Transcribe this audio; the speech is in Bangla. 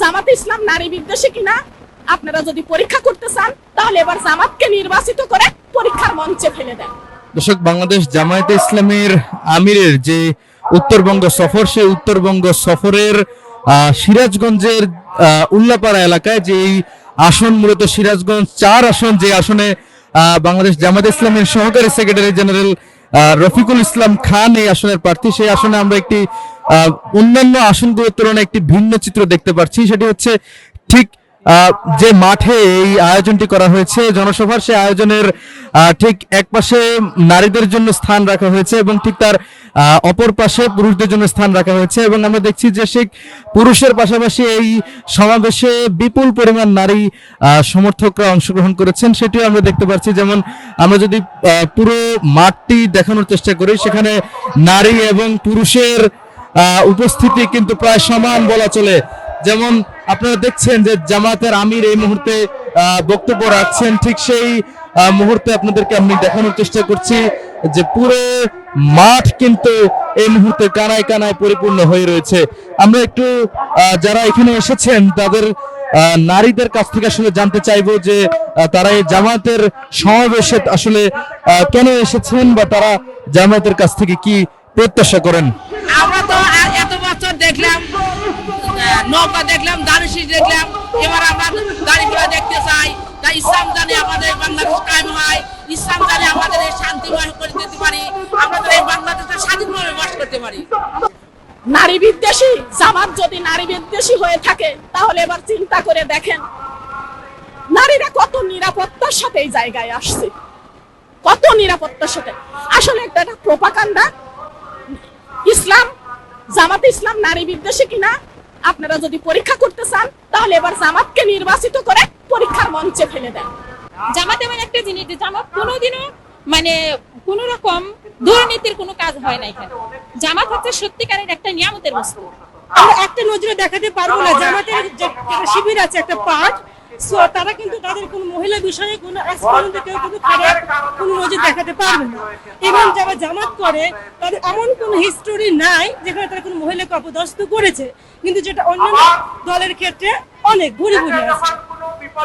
জামাত ইসলাম নারী বিদ্বেষী কিনা আপনারা যদি পরীক্ষা করতে চান তাহলে এবার জামাতকে নির্বাচিত করে পরীক্ষার মঞ্চে ফেলে দেন। দর্শক, বাংলাদেশ জামায়াতে ইসলামীর আমিরের যে উত্তরবঙ্গ সফর, সেই উত্তরবঙ্গ সফরের সিরাজগঞ্জের উল্লাপাড়া এলাকায় যে আসন, মূলত সিরাজগঞ্জ 4 আসন, যে আসনে বাংলাদেশ জামায়াতে ইসলামীর সহকারী সেক্রেটারি জেনারেল রফিকুল ইসলাম খান এই আসনের প্রার্থী, সেই আসনে আমরা একটি অন্যান্য আসনগুলোর তুলনায় একটি ভিন্ন চিত্র দেখতে পাচ্ছি। সেটি হচ্ছে ঠিক যে মাঠে এই আয়োজনটি করা হয়েছে জনসভার, সেই আয়োজনের ঠিক এক পাশে নারীদের জন্য স্থান রাখা হয়েছে এবং ঠিক তার অপর পাশে পুরুষদের জন্য স্থান রাখা হয়েছে। এবং আমরা দেখছি যে সেই পুরুষের পাশাপাশি এই সমাবেশে বিপুল পরিমাণ নারী সমর্থকরা অংশগ্রহণ করেছেন, সেটিও আমরা দেখতে পাচ্ছি। যেমন আমরা যদি পুরো মাঠটি দেখানোর চেষ্টা করি, সেখানে নারী এবং পুরুষের উপস্থিতি কিন্তু প্রায় সমান বলা চলে। যেমন আপনারা দেখছেন যে জামাতের আমির এই মুহূর্তে বক্তব্য রাখছেন, ঠিক সেই মুহূর্তে আপনাদেরকে আমি দেখানোর চেষ্টা করছি যে পুরো মাঠ কিন্তু এই মুহূর্তে কানায় কানায় পরিপূর্ণ হয়ে রয়েছে। আমরা একটু যারা এখানে এসেছেন তাদের নারীদের কাছ থেকে আসলে জানতে চাইবো যে তারা এই জামাতের সমাবেশে আসলে কেন এসেছেন বা তারা জামাতের কাছ থেকে কি প্রত্যাশা করেন। আমরা তো এত বছর দেখলাম, নৌকা দেখলাম, দারুশি দেখলাম, এবার আমরা দাড়িগুলো দেখতে চাই। তাই ইসলাম জানে আমাদের বাংলাদেশ কায়েম হয়, ইসলাম জানে আমাদের এই শান্তিময় করে দিতে পারি, আমাদের এই বাংলাদেশে স্বাধীনভাবে বাস করতে পারি। নারী বিদ্বেষী জামাত যদি নারী বিদ্বেষী হয়ে থাকে তাহলে এবার চিন্তা করে দেখেন নারীরা কত নিরাপত্তার সাথে এই জায়গায় আসছে, কত নিরাপত্তার সাথে। আসলে একটা প্রোপাগান্ডা। ইসলাম, জামাত ইসলাম নারী বিদ্বেষী কিনা আপনারা যদি পরীক্ষা করতে চান তাহলে এবার জামাতকে নির্বাচিত করে পরীক্ষার মঞ্চে ফেলে দেন। জামাত এমন একটা জিনিস, জামাত কোনোদিনও মানে কোন রকম দুর্নীতির কোনো কাজ হয় না এখানে। জামাত হচ্ছে সত্যিকারের একটা নিয়ামতের বস্তু। আমরা একটা নজরে দেখাতে পারবো না জামাতের যে শিবির আছে একটা পার্ট, সো তারা কিন্তু তাদের কোনো মহিলা বিষয়ে কোনো আজ পর্যন্ত কেউ কিন্তু খারাপ কোনো নজর দেখাতে পারবে না। এবং যারা জামাত করে তাদের এমন কোনো হিস্টোরি নাই যেখানে তারা কোনো মহিলাকে অপদস্থ করেছে, কিন্তু যেটা অন্যান্য দলের ক্ষেত্রে অনেক ঘুরে ঘুরে আছে।